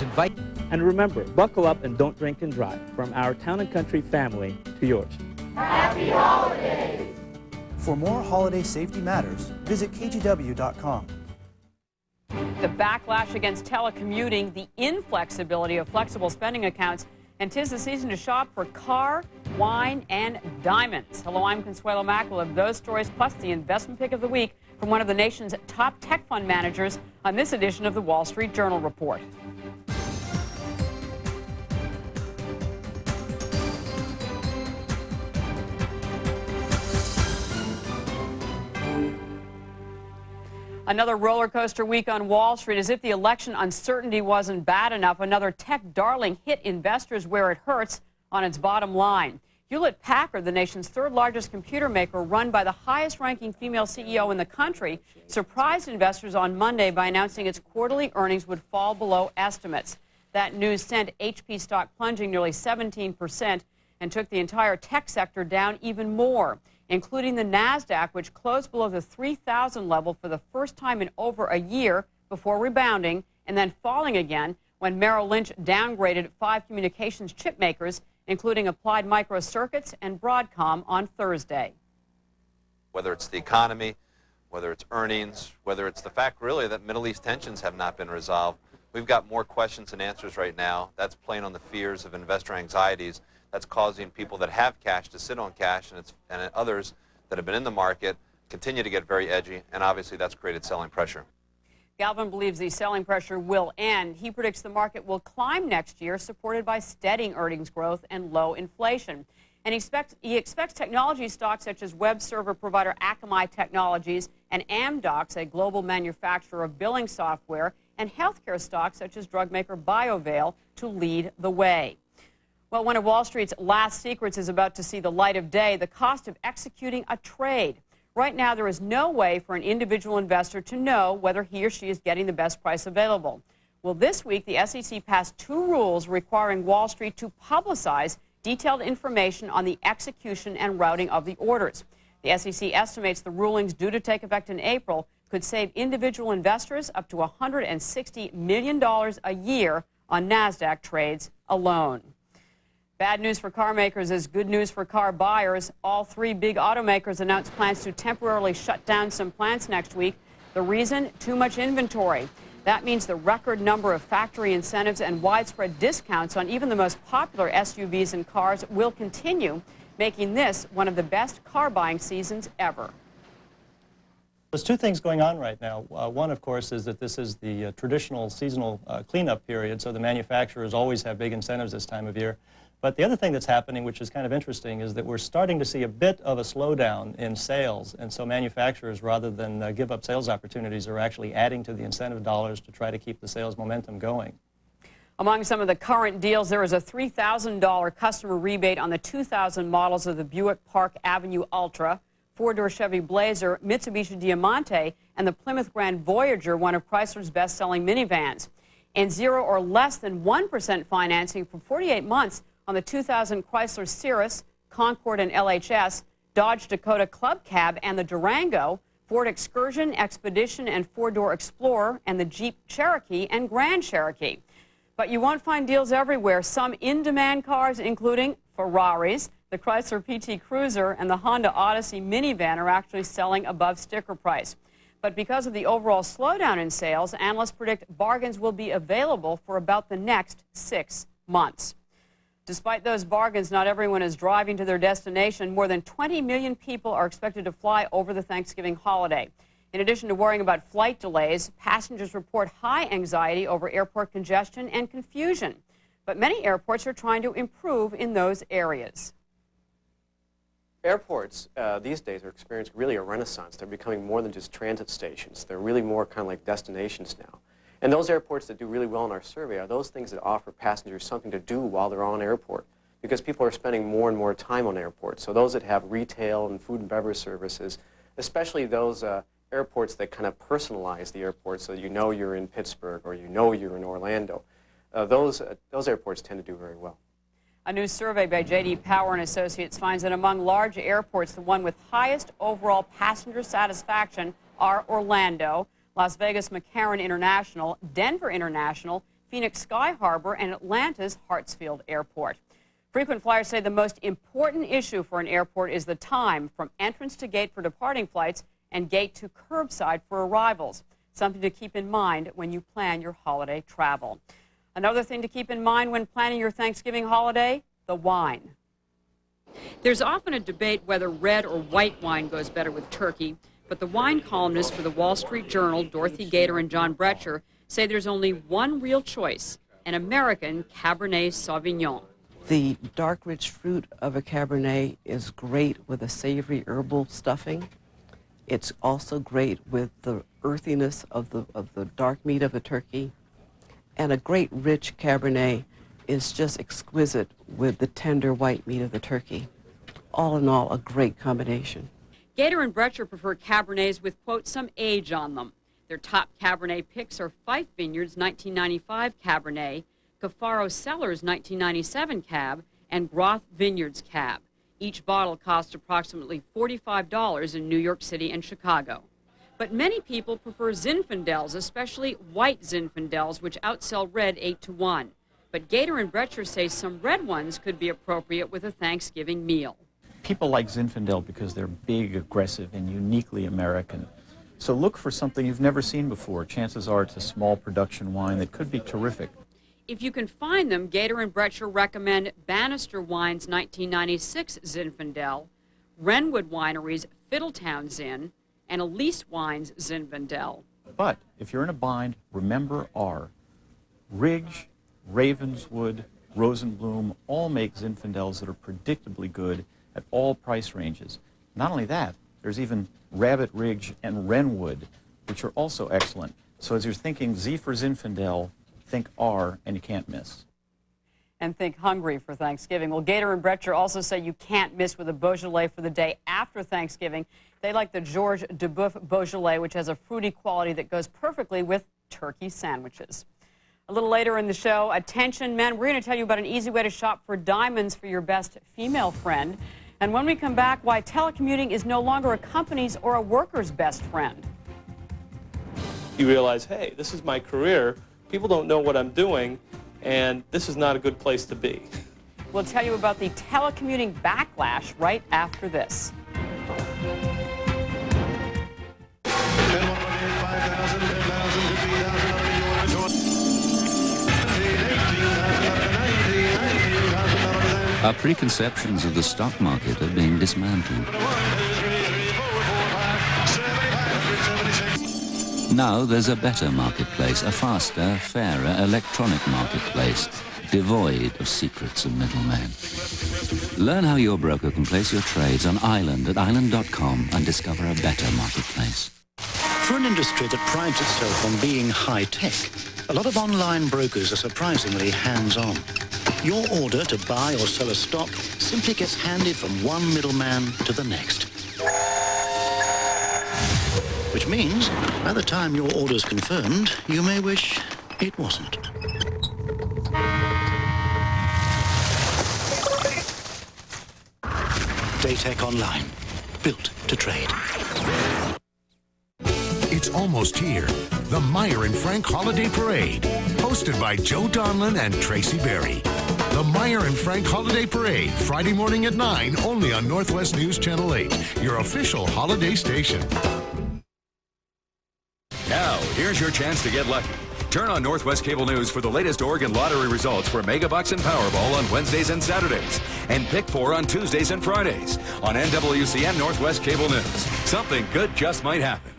invite. And remember, buckle up and don't drink and drive. From our Town and Country family to yours. Happy holidays! For more holiday safety matters, visit kgw.com. The backlash against telecommuting, the inflexibility of flexible spending accounts, and 'tis the season to shop for car, wine, and diamonds. Hello, I'm Consuelo Mack. We'll have those stories plus the investment pick of the week from one of the nation's top tech fund managers on this edition of the Wall Street Journal Report. Another roller coaster week on Wall Street. As if the election uncertainty wasn't bad enough, another tech darling hit investors where it hurts on its bottom line. Hewlett-Packard, the nation's third largest computer maker, run by the highest ranking female CEO in the country, surprised investors on Monday by announcing its quarterly earnings would fall below estimates. That news sent HP stock plunging nearly 17% and took the entire tech sector down even more, including the NASDAQ, which closed below the 3,000 level for the first time in over a year before rebounding and then falling again when Merrill Lynch downgraded 5 communications chip makers, including Applied Micro Circuits and Broadcom, on Thursday. Whether it's the economy, whether it's earnings, whether it's the fact really that Middle East tensions have not been resolved, we've got more questions than answers right now. That's playing on the fears of investor anxieties. That's causing people that have cash to sit on cash, and others that have been in the market continue to get very edgy, and obviously that's created selling pressure. Galvin believes the selling pressure will end. He predicts the market will climb next year, supported by steady earnings growth and low inflation. And he expects technology stocks such as web server provider Akamai Technologies and Amdocs, a global manufacturer of billing software, and healthcare stocks such as drug maker BioVail to lead the way. Well, one of Wall Street's last secrets is about to see the light of day: the cost of executing a trade. Right now, there is no way for an individual investor to know whether he or she is getting the best price available. Well, this week, the SEC passed 2 rules requiring Wall Street to publicize detailed information on the execution and routing of the orders. The SEC estimates the rulings, due to take effect in April, could save individual investors up to $160 million a year on NASDAQ trades alone. Bad news for car makers is good news for car buyers. All 3 big automakers announced plans to temporarily shut down some plants next week. The reason? Too much inventory. That means the record number of factory incentives and widespread discounts on even the most popular SUVs and cars will continue, making this one of the best car buying seasons ever. There's 2 things going on right now. One, of course, is that this is the traditional seasonal cleanup period, so the manufacturers always have big incentives this time of year. But the other thing that's happening, which is kind of interesting, is that we're starting to see a bit of a slowdown in sales. And so manufacturers, rather than give up sales opportunities, are actually adding to the incentive dollars to try to keep the sales momentum going. Among some of the current deals, there is a $3,000 customer rebate on the 2000 models of the Buick Park Avenue Ultra, 4-door Chevy Blazer, Mitsubishi Diamante, and the Plymouth Grand Voyager, one of Chrysler's best-selling minivans. And 0 or less than 1% financing for 48 months on the 2000 Chrysler Cirrus, Concorde and LHS, Dodge Dakota Club Cab and the Durango, Ford Excursion, Expedition and 4-door Explorer, and the Jeep Cherokee and Grand Cherokee. But you won't find deals everywhere. Some in-demand cars, including Ferraris, the Chrysler PT Cruiser, and the Honda Odyssey minivan, are actually selling above sticker price. But because of the overall slowdown in sales, analysts predict bargains will be available for about the next 6 months. Despite those bargains, not everyone is driving to their destination. More than 20 million people are expected to fly over the Thanksgiving holiday. In addition to worrying about flight delays, passengers report high anxiety over airport congestion and confusion. But many airports are trying to improve in those areas. Airports these days are experiencing really a renaissance. They're becoming more than just transit stations. They're really more kind of like destinations now. And those airports that do really well in our survey are those things that offer passengers something to do while they're on airport, because people are spending more and more time on airports. So those that have retail and food and beverage services, especially those airports that kind of personalize the airport so that you know you're in Pittsburgh or you know you're in Orlando, those airports tend to do very well. A new survey by J.D. Power and Associates finds that among large airports, the one with highest overall passenger satisfaction are Orlando, Las Vegas McCarran International, Denver International, Phoenix Sky Harbor and Atlanta's Hartsfield Airport. Frequent flyers say the most important issue for an airport is the time from entrance to gate for departing flights and gate to curbside for arrivals. Something to keep in mind when you plan your holiday travel. Another thing to keep in mind when planning your Thanksgiving holiday, the wine. There's often a debate whether red or white wine goes better with turkey, but the wine columnists for the Wall Street Journal, Dorothy Gator and John Bretcher, say there's only one real choice, an American Cabernet Sauvignon. The dark, rich fruit of a Cabernet is great with a savory herbal stuffing. It's also great with the earthiness of the dark meat of a turkey. And a great, rich Cabernet is just exquisite with the tender white meat of the turkey. All in all, a great combination. Gator and Bretcher prefer Cabernets with, quote, some age on them. Their top Cabernet picks are Fife Vineyards 1995 Cabernet, Cafaro Cellars 1997 Cab, and Groth Vineyards Cab. Each bottle costs approximately $45 in New York City and Chicago. But many people prefer Zinfandels, especially white Zinfandels, which outsell red 8-1. But Gator and Bretcher say some red ones could be appropriate with a Thanksgiving meal. People like Zinfandel because they're big, aggressive, and uniquely American. So look for something you've never seen before. Chances are it's a small production wine that could be terrific. If you can find them, Gator and Bretcher recommend Bannister Wine's 1996 Zinfandel, Wrenwood Winery's Fiddletown Zin, and Elise Wine's Zinfandel. But if you're in a bind, remember R. Ridge, Ravenswood, Rosenblum all make Zinfandels that are predictably good at all price ranges. Not only that, there's even Rabbit Ridge and Wrenwood, which are also excellent. So as you're thinking Z for Zinfandel, think R, and you can't miss. And think hungry for Thanksgiving. Well, Gator and Bretcher also say you can't miss with a Beaujolais for the day after Thanksgiving. They like the Georges Duboeuf Beaujolais, which has a fruity quality that goes perfectly with turkey sandwiches. A little later in the show, attention men, we're going to tell you about an easy way to shop for diamonds for your best female friend. And when we come back, why telecommuting is no longer a company's or a worker's best friend. You realize, hey, this is my career. People don't know what I'm doing, and this is not a good place to be. We'll tell you about the telecommuting backlash right after this. Our preconceptions of the stock market are being dismantled. Now there's a better marketplace, a faster, fairer electronic marketplace, devoid of secrets and middlemen. Learn how your broker can place your trades on Island at island.com and discover a better marketplace. For an industry that prides itself on being high-tech, a lot of online brokers are surprisingly hands-on. Your order to buy or sell a stock simply gets handed from one middleman to the next. Which means, by the time your order's confirmed, you may wish it wasn't. Daytech Online, built to trade. It's almost here. The Meyer and Frank Holiday Parade, hosted by Joe Donlin and Tracy Berry. The Meyer and Frank Holiday Parade, Friday morning at 9, only on Northwest News Channel 8, your official holiday station. Now, here's your chance to get lucky. Turn on Northwest Cable News for the latest Oregon Lottery results for Megabucks and Powerball on Wednesdays and Saturdays, and Pick 4 on Tuesdays and Fridays on NWCN Northwest Cable News. Something good just might happen.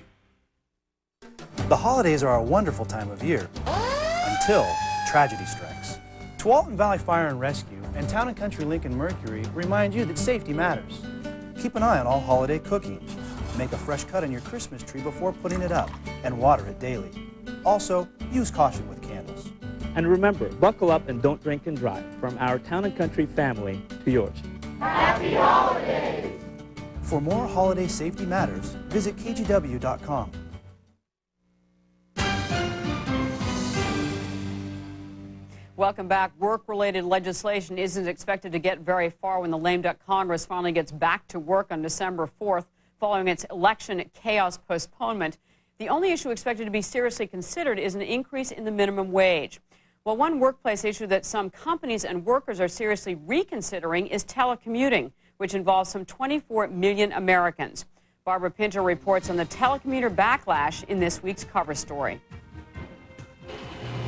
The holidays are a wonderful time of year, until tragedy strikes. Tualatin Valley Fire and Rescue and Town & Country Lincoln Mercury remind you that safety matters. Keep an eye on all holiday cooking. Make a fresh cut on your Christmas tree before putting it up, and water it daily. Also, use caution with candles. And remember, buckle up and don't drink and drive. From our Town & Country family to yours. Happy holidays! For more holiday safety matters, visit kgw.com. Welcome back. Work-related legislation isn't expected to get very far when the lame duck Congress finally gets back to work on December 4th following its election chaos postponement. The only issue expected to be seriously considered is an increase in the minimum wage. Well, one workplace issue that some companies and workers are seriously reconsidering is telecommuting, which involves some 24 million Americans. Barbara Pinto reports on the telecommuter backlash in this week's cover story.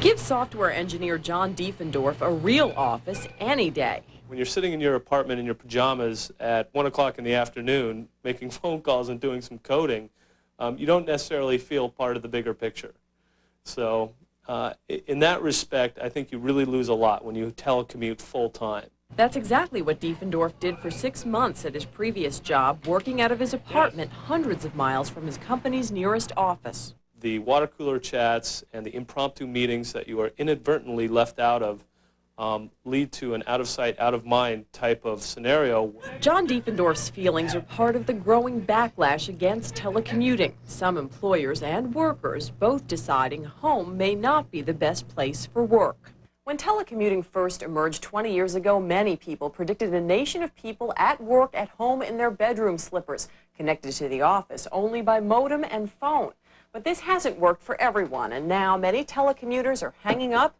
Give software engineer John Diefendorf a real office any day. When you're sitting in your apartment in your pajamas at 1 o'clock in the afternoon making phone calls and doing some coding, you don't necessarily feel part of the bigger picture. So in that respect, I think you really lose a lot when you telecommute full time. That's exactly what Diefendorf did for 6 months at his previous job, working out of his apartment hundreds of miles from his company's nearest office. The water cooler chats and the impromptu meetings that you are inadvertently left out of lead to an out-of-sight, out-of-mind type of scenario. John Diefendorf's feelings are part of the growing backlash against telecommuting. Some employers and workers both deciding home may not be the best place for work. When telecommuting first emerged 20 years ago, many people predicted a nation of people at work at home in their bedroom slippers, connected to the office only by modem and phone. But this hasn't worked for everyone, and now many telecommuters are hanging up,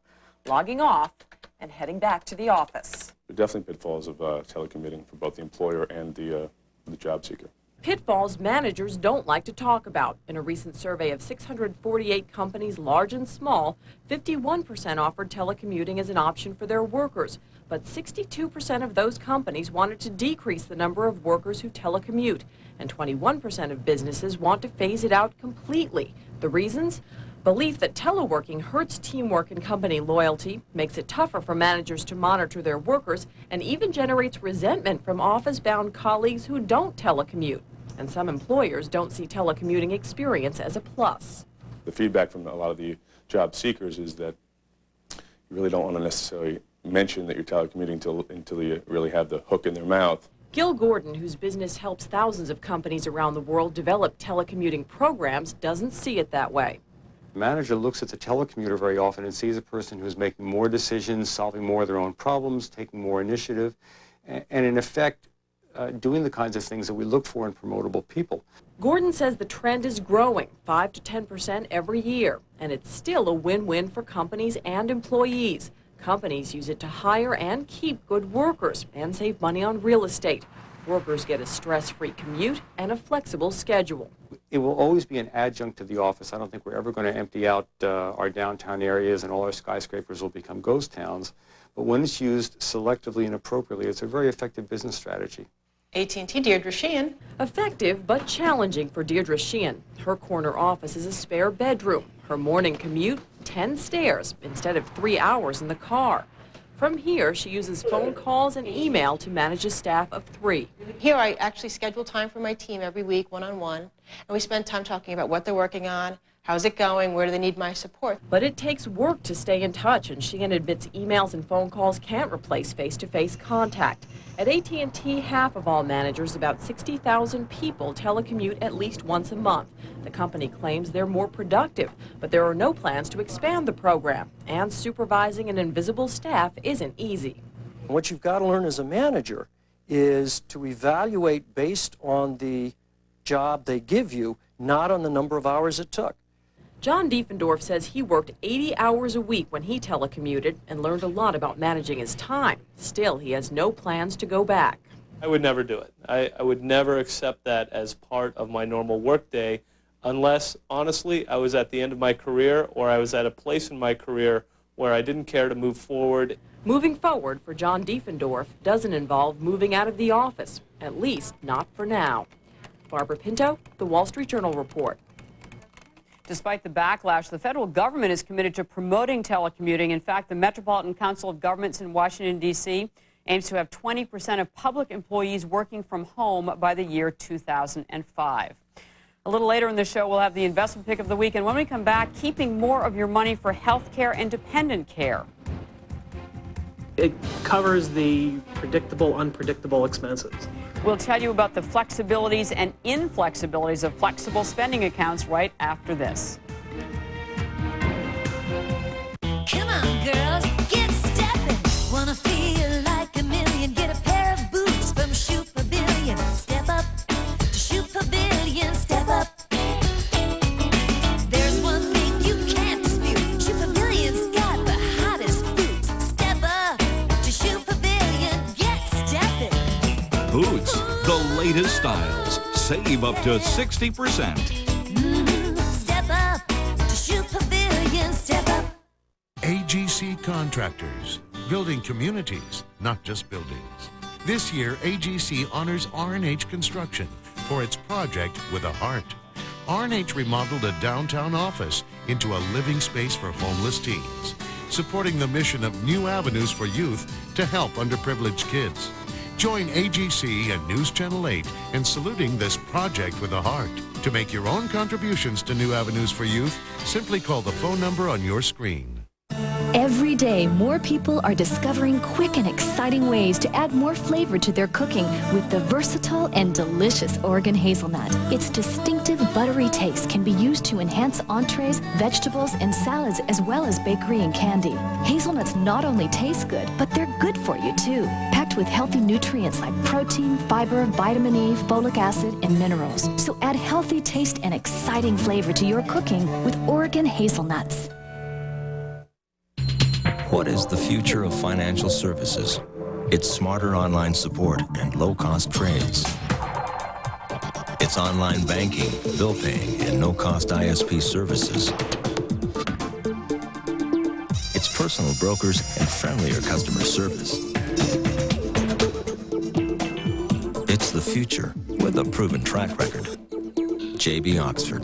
logging off, and heading back to the office. There are definitely pitfalls of telecommuting for both the employer and the job seeker. Pitfalls managers don't like to talk about. In a recent survey of 648 companies, large and small, 51% offered telecommuting as an option for their workers. But 62% of those companies wanted to decrease the number of workers who telecommute, and 21% of businesses want to phase it out completely. The reasons? Belief that teleworking hurts teamwork and company loyalty, makes it tougher for managers to monitor their workers, and even generates resentment from office-bound colleagues who don't telecommute. And some employers don't see telecommuting experience as a plus. The feedback from a lot of the job seekers is that you really don't want to necessarily mention that you're telecommuting until you really have the hook in their mouth. Gil Gordon, whose business helps thousands of companies around the world develop telecommuting programs, doesn't see it that way. The manager looks at the telecommuter very often and sees a person who's making more decisions, solving more of their own problems, taking more initiative, and in effect, doing the kinds of things that we look for in promotable people. Gordon says the trend is growing, 5 to 10% every year, and it's still a win-win for companies and employees. Companies use it to hire and keep good workers and save money on real estate. Workers get a stress-free commute and a flexible schedule. It will always be an adjunct to the office. I don't think we're ever going to empty out our downtown areas and all our skyscrapers will become ghost towns. But when it's used selectively and appropriately, it's a very effective business strategy. AT&T Deirdre Sheehan. Effective but challenging for Deirdre Sheehan. Her corner office is a spare bedroom. Her morning commute, 10 stairs instead of 3 hours in the car. From here, she uses phone calls and email to manage a staff of 3. Here I actually schedule time for my team every week, one-on-one, and we spend time talking about what they're working on, how's it going, where do they need my support. But it takes work to stay in touch, and Sheehan admits emails and phone calls can't replace face-to-face contact. At AT&T, half of all managers, about 60,000 people, telecommute at least once a month. The company claims they're more productive, but there are no plans to expand the program, and supervising an invisible staff isn't easy. What you've got to learn as a manager is to evaluate based on the job they give you, not on the number of hours it took. John Diefendorf says he worked 80 hours a week when he telecommuted and learned a lot about managing his time. Still, he has no plans to go back. I would never do it. I would never accept that as part of my normal workday unless, honestly, I was at the end of my career or I was at a place in my career where I didn't care to move forward. Moving forward for John Diefendorf doesn't involve moving out of the office, at least not for now. Barbara Pinto, The Wall Street Journal Report. Despite the backlash, the federal government is committed to promoting telecommuting. In fact, the Metropolitan Council of Governments in Washington, D.C. aims to have 20% of public employees working from home by the year 2005. A little later in the show, we'll have the investment pick of the week. And when we come back, keeping more of your money for health care and dependent care. It covers the predictable, unpredictable expenses. We'll tell you about the flexibilities and inflexibilities of flexible spending accounts right after this. Come on, girls, get stepping. Wanna feel like a million? Get a pair of boots from Shoe Pavilion. Step up to Shoe Pavilion. Step up. There's one thing you can't dispute. Shoe Pavilion's got the hottest Boots, the latest styles. Save up to 60%. Step up to Shoe Pavilion. Step up. AGC Contractors, building communities, not just buildings. This year, AGC honors R&H Construction for its project with a heart. R&H remodeled a downtown office into a living space for homeless teens, supporting the mission of New Avenues for Youth to help underprivileged kids. Join AGC and News Channel 8 in saluting this project with a heart. To make your own contributions to New Avenues for Youth, simply call the phone number on your screen. Every day, more people are discovering quick and exciting ways to add more flavor to their cooking with the versatile and delicious Oregon hazelnut. Its distinctive buttery taste can be used to enhance entrees, vegetables, and salads, as well as bakery and candy. Hazelnuts not only taste good, but they're good for you too. Packed with healthy nutrients like protein, fiber, vitamin E, folic acid, and minerals. So add healthy taste and exciting flavor to your cooking with Oregon hazelnuts. What is the future of financial services? It's smarter online support and low-cost trades. It's online banking, bill paying, and no-cost ISP services. It's personal brokers and friendlier customer service. It's the future with a proven track record. JB Oxford,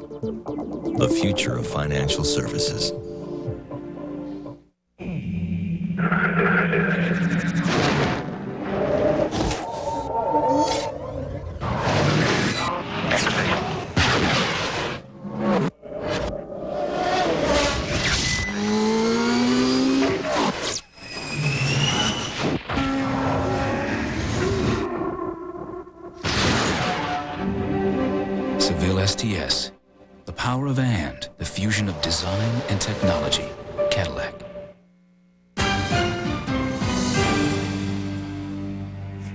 the future of financial services. Seville STS, the power of and, the fusion of design and technology. Cadillac.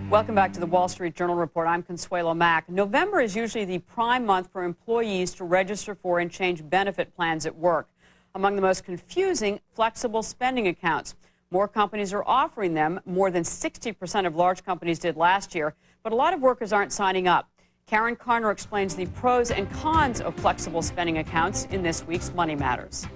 Welcome back to the Wall Street Journal Report. I'm Consuelo Mack. November is usually the prime month for employees to register for and change benefit plans at work. Among the most confusing, flexible spending accounts. More companies are offering them. More than 60% of large companies did last year, but a lot of workers aren't signing up. Karen Carner explains the pros and cons of flexible spending accounts in this week's Money Matters.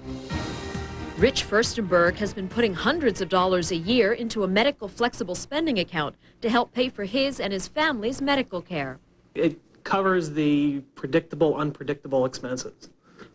Rich Furstenberg has been putting hundreds of dollars a year into a medical flexible spending account to help pay for his and his family's medical care. It covers the predictable, unpredictable expenses.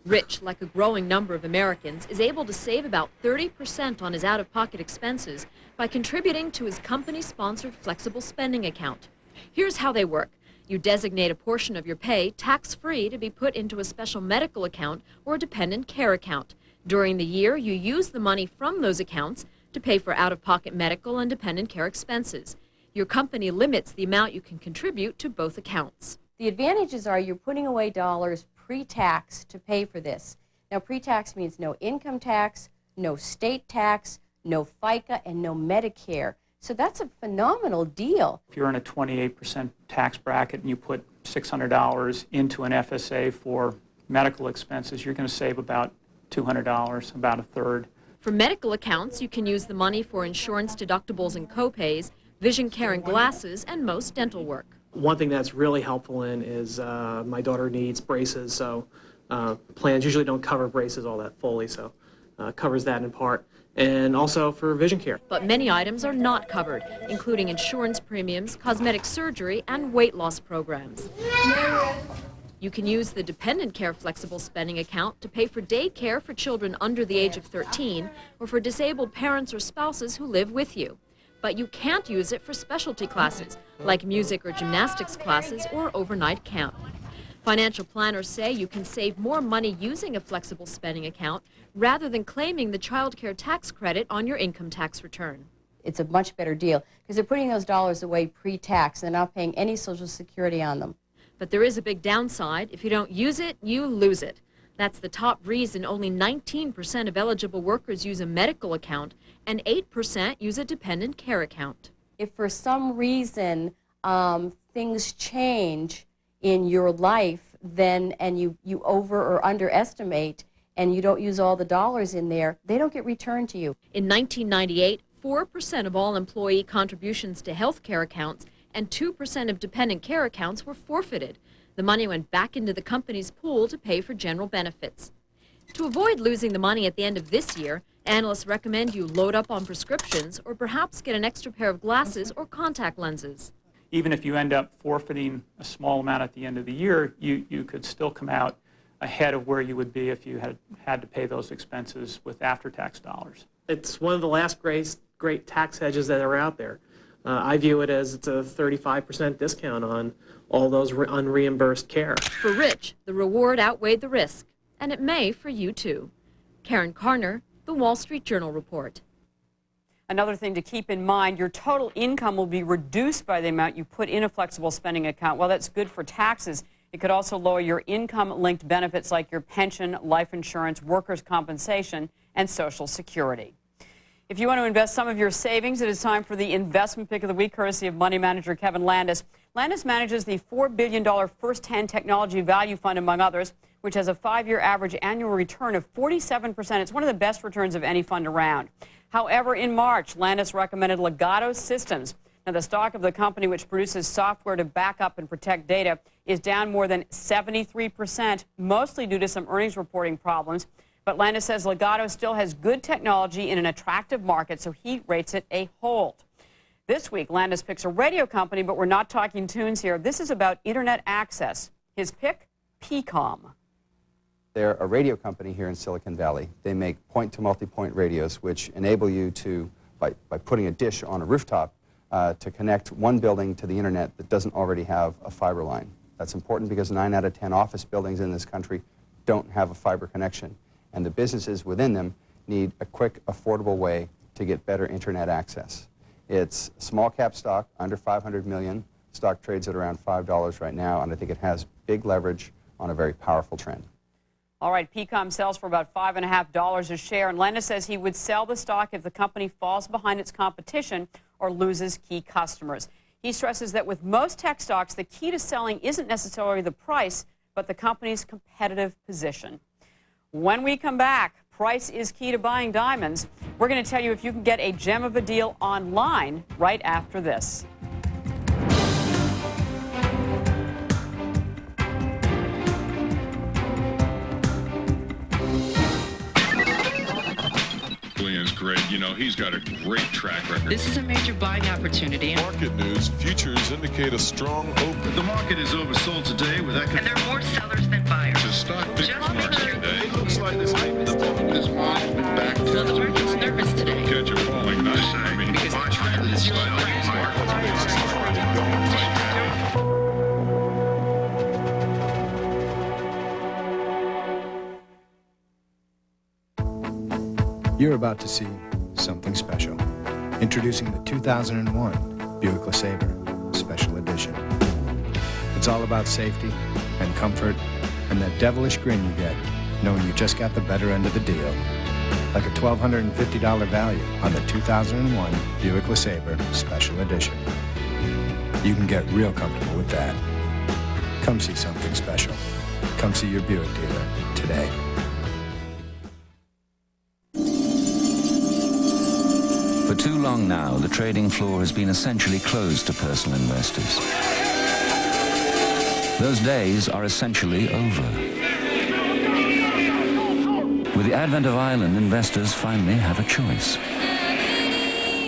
Rich, like a growing number of Americans, is able to save about 30% on his out-of-pocket expenses by contributing to his company-sponsored flexible spending account. Here's how they work. You designate a portion of your pay tax-free to be put into a special medical account or a dependent care account. During the year, you use the money from those accounts to pay for out-of-pocket medical and dependent care expenses. Your company limits the amount you can contribute to both accounts. The advantages are you're putting away dollars pre-tax to pay for this. Now, pre-tax means no income tax, no state tax, no FICA, and no Medicare. So that's a phenomenal deal. If you're in a 28% tax bracket and you put $600 into an FSA for medical expenses, you're going to save about $200, about a third. For medical accounts, you can use the money for insurance deductibles and copays, vision care and glasses, and most dental work. One thing that's really helpful in is my daughter needs braces, so plans usually don't cover braces all that fully, so covers that in part. And also for vision care. But many items are not covered, including insurance premiums, cosmetic surgery, and weight loss programs. You can use the Dependent Care Flexible Spending Account to pay for daycare for children under the age of 13 or for disabled parents or spouses who live with you. But you can't use it for specialty classes, like music or gymnastics classes or overnight camp. Financial planners say you can save more money using a flexible spending account rather than claiming the child care tax credit on your income tax return. It's a much better deal because they're putting those dollars away pre-tax. They're not paying any Social Security on them. But there is a big downside. If you don't use it, you lose it. That's the top reason only 19% of eligible workers use a medical account and 8% use a dependent care account. If for some reason things change in your life, then and you over or underestimate and you don't use all the dollars in there, they don't get returned to you. In 1998, 4% of all employee contributions to health care accounts and 2% of dependent care accounts were forfeited. The money went back into the company's pool to pay for general benefits. To avoid losing the money at the end of this year, analysts recommend you load up on prescriptions or perhaps get an extra pair of glasses or contact lenses. Even if you end up forfeiting a small amount at the end of the year, you could still come out ahead of where you would be if you had to pay those expenses with after-tax dollars. It's one of the last great tax hedges that are out there. I view it as it's a 35% discount on all those unreimbursed care. For Rich, the reward outweighed the risk, and it may for you too. Karen Karner, The Wall Street Journal report. Another thing to keep in mind, your total income will be reduced by the amount you put in a flexible spending account. While that's good for taxes, it could also lower your income-linked benefits like your pension, life insurance, workers' compensation, and Social Security. If you want to invest some of your savings, it is time for the investment pick of the week, courtesy of money manager Kevin Landis. Landis manages the $4 billion First 10 Technology Value Fund, among others, which has a 5-year average annual return of 47%. It's one of the best returns of any fund around. However, in March, Landis recommended Legato Systems. Now, the stock of the company, which produces software to back up and protect data, is down more than 73%, mostly due to some earnings reporting problems. But Landis says Legato still has good technology in an attractive market, so he rates it a hold. This week, Landis picks a radio company, but we're not talking tunes here. This is about Internet access. His pick, PCOM. They're a radio company here in Silicon Valley. They make point-to-multipoint radios, which enable you to, by putting a dish on a rooftop, to connect one building to the Internet that doesn't already have a fiber line. That's important because 9 out of 10 office buildings in this country don't have a fiber connection. And the businesses within them need a quick, affordable way to get better Internet access. It's small cap stock, under 500 million. Stock trades at around $5 right now, and I think it has big leverage on a very powerful trend. All right, PCOM sells for about $5.50 a share, and Landis says he would sell the stock if the company falls behind its competition or loses key customers. He stresses that with most tech stocks, the key to selling isn't necessarily the price, but the company's competitive position. When we come back, price is key to buying diamonds. We're going to tell you if you can get a gem of a deal online right after this. Is great. You know, he's got a great track record. This is a major buying opportunity. Market news, futures indicate a strong open. The market is oversold today with economic. And there are more sellers than buyers. The stock pick market today. It looks like this may be the back. So the market's nervous today. Catch it falling nice. I mean, because the trend is You're about to see something special. Introducing the 2001 Buick LeSabre Special Edition. It's all about safety and comfort and that devilish grin you get knowing you just got the better end of the deal. Like a $1,250 value on the 2001 Buick LeSabre Special Edition. You can get real comfortable with that. Come see something special. Come see your Buick dealer today. For too long now, the trading floor has been essentially closed to personal investors. Those days are essentially over. With the advent of Ireland, investors finally have a choice.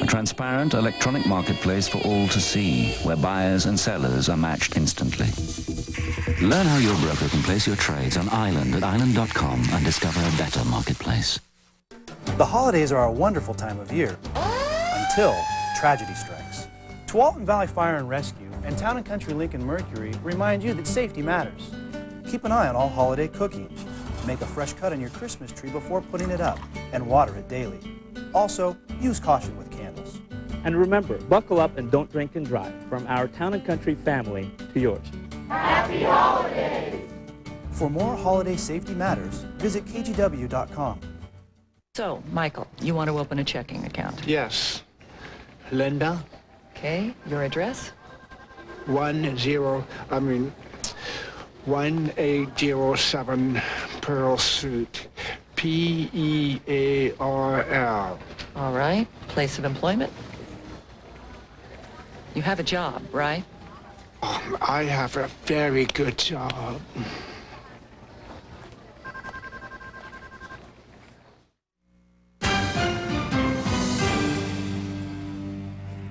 A transparent electronic marketplace for all to see, where buyers and sellers are matched instantly. Learn how your broker can place your trades on Island at island.com and discover a better marketplace. The holidays are a wonderful time of year, until tragedy strikes. Tualatin Valley Fire and Rescue and Town & Country Lincoln Mercury remind you that safety matters. Keep an eye on all holiday cooking. Make a fresh cut on your Christmas tree before putting it up, and water it daily. Also, use caution with candles. And remember, buckle up and don't drink and drive. From our Town & Country family to yours. Happy holidays! For more holiday safety matters, visit kgw.com. So, Michael, you want to open a checking account? Yes. Linda? Okay, your address? 1807 Pearl Street, Pearl. All right. Place of employment? You have a job, right? I have a very good job.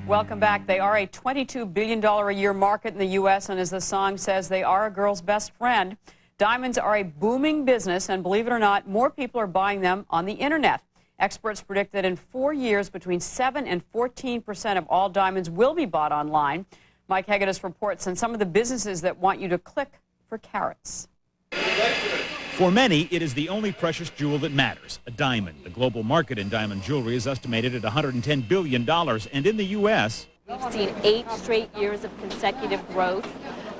Welcome back. They are a $22 billion a year market in the U.S., and as the song says, they are a girl's best friend. Diamonds are a booming business, and believe it or not, more people are buying them on the internet. Experts predict that in 4 years, between 7 and 14% of all diamonds will be bought online. Mike Hegedus reports on some of the businesses that want you to click for carats. For many, it is the only precious jewel that matters, a diamond. The global market in diamond jewelry is estimated at $110 billion, and in the U.S., we've seen 8 straight years of consecutive growth.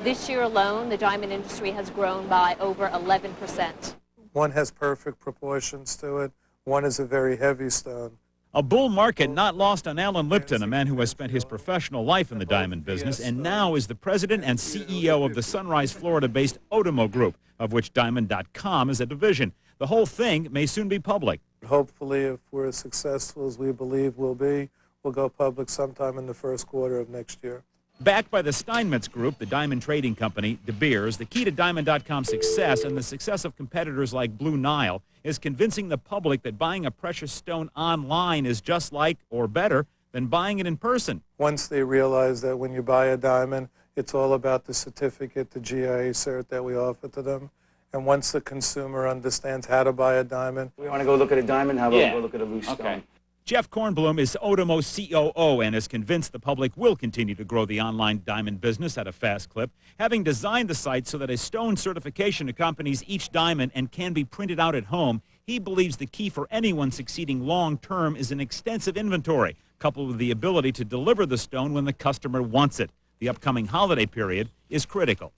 This year alone, the diamond industry has grown by over 11%. One has perfect proportions to it. One is a very heavy stone. a bull market not lost on Alan Lipton, a man who has spent his professional life in the diamond business and now is the president and CEO of the Sunrise, Florida-based Otomo Group, of which Diamond.com is a division. The whole thing may soon be public. Hopefully, if we're as successful as we believe we'll be, we'll go public sometime in the first quarter of next year. Backed by the Steinmetz Group, the diamond trading company, De Beers, the key to Diamond.com's success and the success of competitors like Blue Nile is convincing the public that buying a precious stone online is just like or better than buying it in person. Once they realize that when you buy a diamond, it's all about the certificate, the GIA cert that we offer to them. And once the consumer understands how to buy a diamond. We want to go look at a diamond, how about go look at a loose stone? Jeff Kornblum is Otomo's COO and is convinced the public will continue to grow the online diamond business at a fast clip. Having designed the site so that a stone certification accompanies each diamond and can be printed out at home, he believes the key for anyone succeeding long-term is an extensive inventory, coupled with the ability to deliver the stone when the customer wants it. The upcoming holiday period is critical.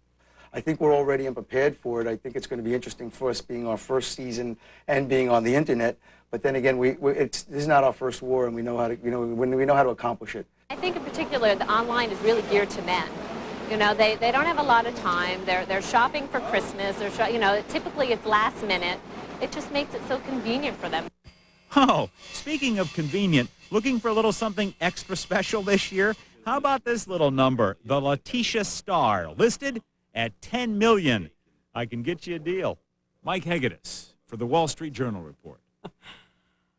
I think we're all ready and prepared for it. I think it's going to be interesting for us being our first season and being on the internet. But then again, this is not our first war, and we know how to, we know how to accomplish it. I think in particular, the online is really geared to men. You know, they don't have a lot of time. They're shopping for Christmas. Typically it's last minute. It just makes it so convenient for them. Oh, speaking of convenient, looking for a little something extra special this year? How about this little number, the Letitia Star, listed at $10 million. I can get you a deal. Mike Hegedus for the Wall Street Journal Report.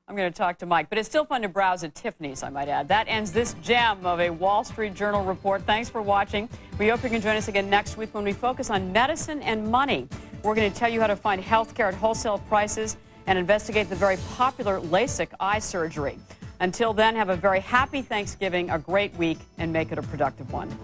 I'm going to talk to Mike, but it's still fun to browse at Tiffany's, I might add. That ends this gem of a Wall Street Journal Report. Thanks for watching. We hope you can join us again next week when we focus on medicine and money. We're going to tell you how to find health care at wholesale prices and investigate the very popular LASIK eye surgery. Until then, have a very happy Thanksgiving, a great week, and make it a productive one.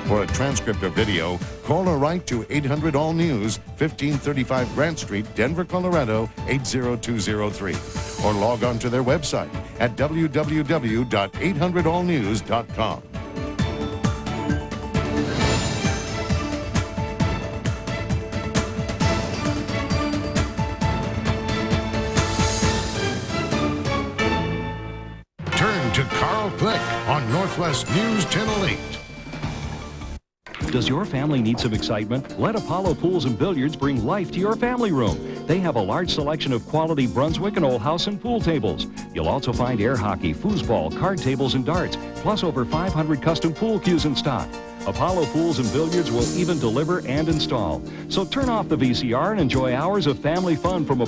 For a transcript or video, call or write to 800-ALL-NEWS, 1535 Grant Street, Denver, Colorado, 80203. Or log on to their website at www.800allnews.com. Turn to Carl Click on Northwest News Channel 8. Does your family need some excitement? Let Apollo Pools and Billiards bring life to your family room. They have a large selection of quality Brunswick and Old House and pool tables. You'll also find air hockey, foosball, card tables, and darts, plus over 500 custom pool cues in stock. Apollo Pools and Billiards will even deliver and install. So turn off the VCR and enjoy hours of family fun from a...